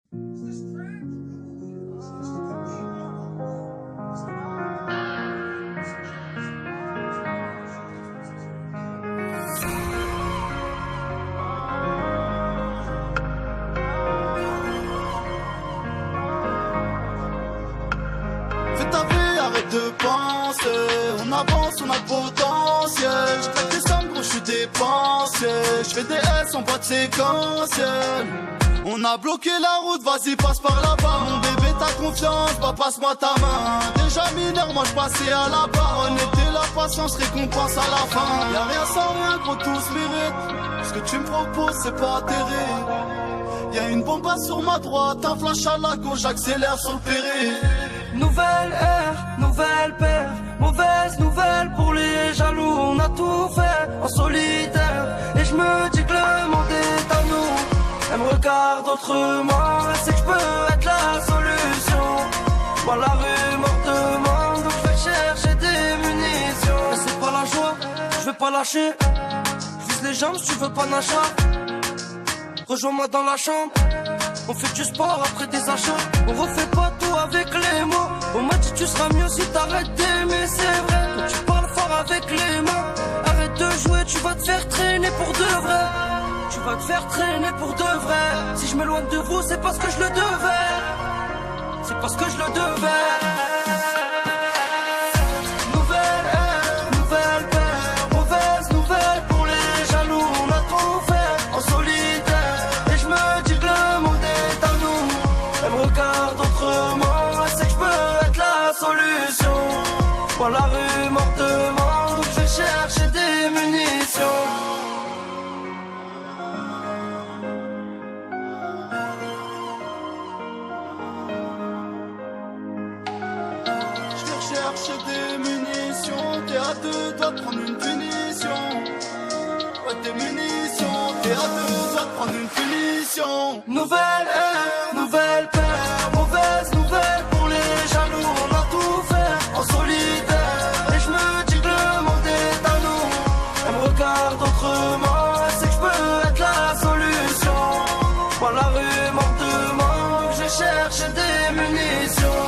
Fais ta vie, arrête de penser. On avance, on a le potentiel. Je claque des sommes, gros, je suis dépensier. Je fais des S en boîte séquentielle. On a bloqué la route, vas-y, passe par là-bas. Mon bébé, t'as confiance, bah passe-moi ta main. Déjà mineur, moi je passais à la barre. On était la patience, récompense à la fin. Y'a rien sans rien, gros, tout se mérite. Ce que tu me proposes, c'est pas terrible. Y'a une bombe sur ma droite, un flash à la gauche, j'accélère sur le périph'. Nouvelle ère, nouvelle paire, mauvaise nouvelle pour les jaloux. On a tout fait en solitaire et je me dis que le monde est à nous. Elle me regarde autrement, elle sait que je peux être la solution. Moi la rumeur demande, donc je vais chercher des munitions. Mais c'est pas la joie, je vais pas lâcher. Je vise les jambes si tu veux pas nager. Rejoins-moi dans la chambre. On fait du sport après des achats. On refait pas tout avec les mots. On m'a dit tu seras mieux si t'arrêtes d'aimer, c'est vrai. Toi tu parles fort avec les mains. Arrête de jouer, tu vas te faire traîner pour de vrai. Tu vas te faire traîner pour de vrai. Si je m'éloigne de vous, c'est parce que je le devais. C'est parce que je le devais. Nouvelle ère, nouvelle paire, mauvaise nouvelle pour les jaloux. On a trop fait en solitaire et je me dis que le monde est à nous. Elle me regarde autrement, elle sait que je peux être la solution. Moi la rumeur demande, donc je vais chercher des munitions. Chercher des munitions, t'es à deux doigts de prendre une punition. Ouais, des munitions, t'es à deux doigts de prendre une punition. Nouvelle ère, nouvelle paire, mauvaise nouvelle pour les jaloux. On a tout fait en solitaire et je me dis que le monde est à nous. Elle me regarde autrement, elle sait que je peux être la solution. Moi la rumeur demande, je cherche des munitions.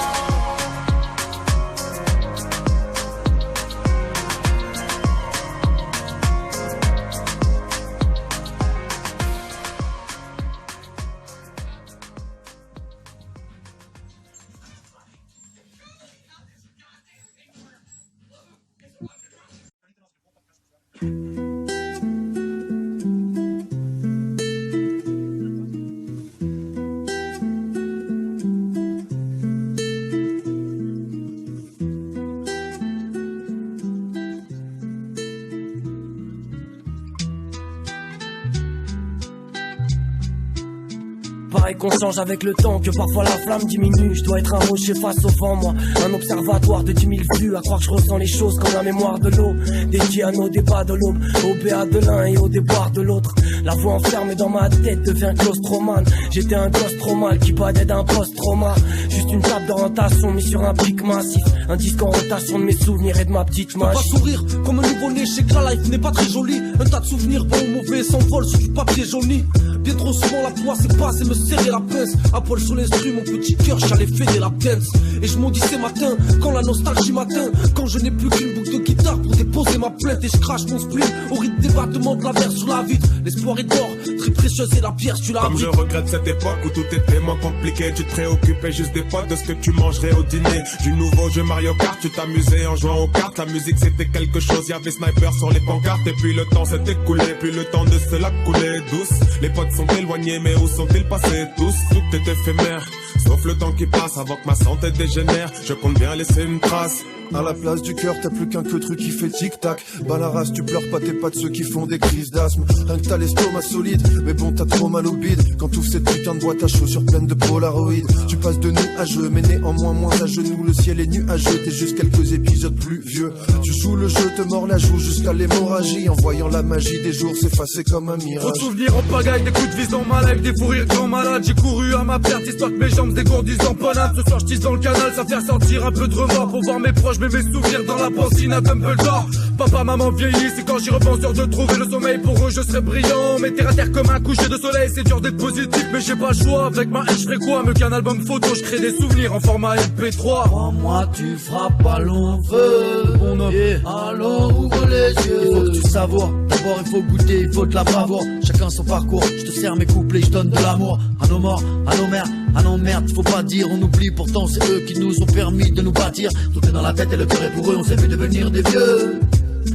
Pareil qu'on change avec le temps, que parfois la flamme diminue. Je dois être un rocher face au vent, moi. Un observatoire de 10 000 vues. À croire que je ressens les choses comme la mémoire de l'eau. Dédié à nos débats de l'aube, au béat de l'un et au déboire de l'autre. La voix enfermée dans ma tête devient claustromane. J'étais un gosse trop mal qui badait d'un post-trauma. Juste une table d'orientation mise sur un pic massif. Un disque en rotation de mes souvenirs et de ma petite mâche. Pas sourire comme un nouveau-né, je sais que la life n'est pas très jolie. Un tas de souvenirs bons ou mauvais s'envolent sur du papier jauni. Bien trop souvent la poisse passe et me serrer la pince. À poil sur l'instru, mon petit cœur, j'allais fêter la dance. Et je maudissais matin, quand la nostalgie m'atteint. Quand je n'ai plus qu'une boucle de guitare pour déposer ma plainte. Et je crache mon spleen au rythme des battements de la verre sur la vitre. L'espoir est d'or, très précieuse et la pierre tu l'as. Comme je regrette cette époque où tout était moins compliqué. Tu te préoccupais juste des potes, de ce que tu mangerais au dîner. Du nouveau jeu Mario Kart, tu t'amusais en jouant aux cartes. La musique c'était quelque chose, y'avait sniper sur les pancartes. Et puis le temps s'est écoulé, puis le temps de se la couler douce. Les potes sont éloignés, mais où sont-ils passés tous? Tout est éphémère, sauf le temps qui passe avant que ma santé dégénère. Je compte bien laisser une trace. À la place du cœur, t'as plus qu'un truc qui fait tic-tac. Bah la race, tu pleures pas, t'es pas de ceux qui font des crises d'asthme. Rien que t'as l'estomac solide, mais bon t'as trop mal au bide. Quand t'ouvres cette putain de boîte à chaussures pleine de Polaroid. Tu passes de nuageux, mais néanmoins moins à genoux. Le ciel est nuageux, t'es juste quelques épisodes plus vieux. Tu joues le jeu, te mords la joue jusqu'à l'hémorragie. En voyant la magie des jours s'effacer comme un mirage. Trop de souvenirs en pagaille, des coups de vis dans ma life, des fous rires grand malade. J'ai couru à ma perte, histoire que mes jambes se dégourdissent en panade. Ce soir je tisse dans le canal, ça fait sentir un peu de remords pour voir mes proches je mets mes souvenirs dans la bancine à Dumbledore. Papa, maman vieillit, c'est quand j'y repense dur de trouver le sommeil. Pour eux je serais brillant, mais terre à terre comme un coucher de soleil. C'est dur d'être positif mais j'ai pas le choix. Avec ma haine je ferais quoi, mieux qu'un album photo. Je crée des souvenirs en format MP3. Crois-moi tu frappes à long feu, mon homme, alors ouvre les yeux. Il faut que tu savoures, d'abord il faut goûter, il faut de la bravoure. Chacun son parcours, je te sers mes couplets, je donne de l'amour. À nos morts, à nos mères, à nos merdes, faut pas dire, on oublie, pourtant c'est eux qui nous ont permis de nous bâtir. Tout est dans la tête et le cœur est pour eux, on s'est vu devenir des vieux.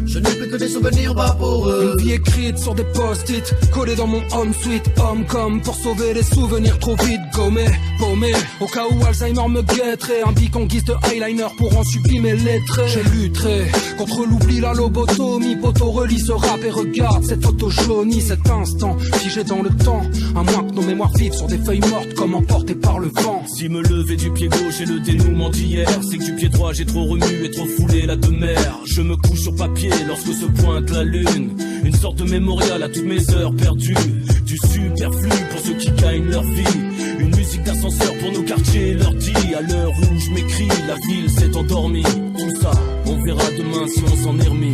Je n'ai plus que des souvenirs vaporeux. Une vie écrite sur des post-it, collée dans mon home sweet home comme pour sauver les souvenirs trop vite gommés, paumés. Au cas où Alzheimer me guetterait, un bic en guise de eyeliner pour en sublimer les traits. J'ai lutté contre l'oubli, la lobotomie. Poto relie ce rap et regarde cette photo jaunie, cet instant figé dans le temps. À moins que nos mémoires vivent sur des feuilles mortes comme emportées par le vent. Si me lever du pied gauche et le dénouement d'hier, c'est que du pied droit j'ai trop remué et trop foulé la demeure. Je me couche sur papier lorsque se pointe la lune, une sorte de mémorial à toutes mes heures perdues. Du superflu pour ceux qui gagnent leur vie, une musique d'ascenseur pour nos quartiers, leur dit à l'heure où je m'écris, la ville s'est endormie. Tout ça, on verra demain si on s'en est remis.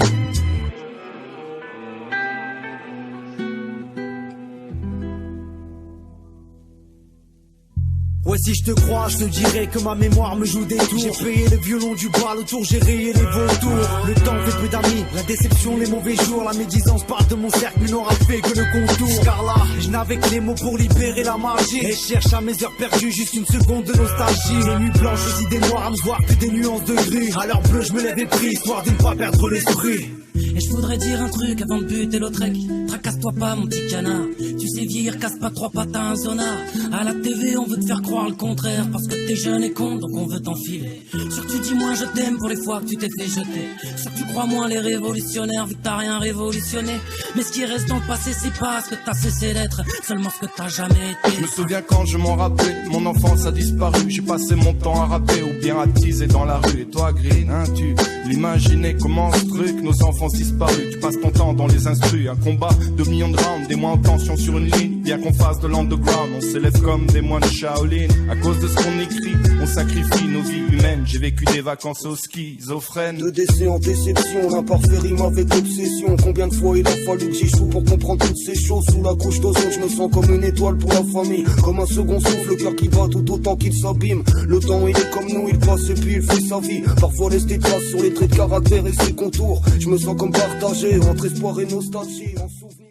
Ouais, si je te crois, je te dirais que ma mémoire me joue des tours. J'ai payé le violon du bal autour, j'ai rayé les vautours. Le temps fait peu d'amis, la déception, les mauvais jours. La médisance parle de mon cercle, mais n'aura fait que le contour. Car là, je n'avais que les mots pour libérer la magie. Et je cherche à mes heures perdues, juste une seconde de nostalgie. Les nuits blanches, aussi des noirs à ne voir que des nuances de gris. À l'heure bleue, je me lève et prie, histoire de ne pas perdre l'esprit. Et je voudrais dire un truc avant de buter l'autre mec. Tracasse-toi pas mon petit canard. Tu sais vieillir, casse pas trois pattes à un zonard. À la TV on veut te faire croire le contraire, parce que t'es jeune et con donc on veut t'enfiler. Sûr que tu dis moins je t'aime pour les fois que tu t'es fait jeter. Sûr que tu crois moins les révolutionnaires vu que t'as rien révolutionné. Mais ce qui reste dans le passé c'est pas ce que t'as cessé d'être, seulement ce que t'as jamais été. Je me souviens quand je m'en rappelais, mon enfance a disparu. J'ai passé mon temps à rapper ou bien à teaser dans la rue. Et toi Green, hein, tu l'imaginais comment ce truc, nos enfants disparu, tu passes ton temps dans les instrus. Un combat de millions de rounds, des mois en tension sur une ligne. Bien qu'on fasse de l'underground, on s'élève comme des moines de Shaolin. À cause de ce qu'on écrit, on sacrifie nos vies humaines. J'ai vécu des vacances au schizophrène. De décès en déception, l'imparfait rime avec obsession. Combien de fois il a fallu que j'échoue pour comprendre toutes ces choses. Sous la couche d'ozone, je me sens comme une étoile pour la famille. Comme un second souffle, le cœur qui bat tout autant qu'il s'abîme. Le temps il est comme nous, il passe et puis il fait sa vie. Parfois laisse des traces sur les traits de caractère et ses contours. Je me sens comme partagé entre espoir et nostalgie.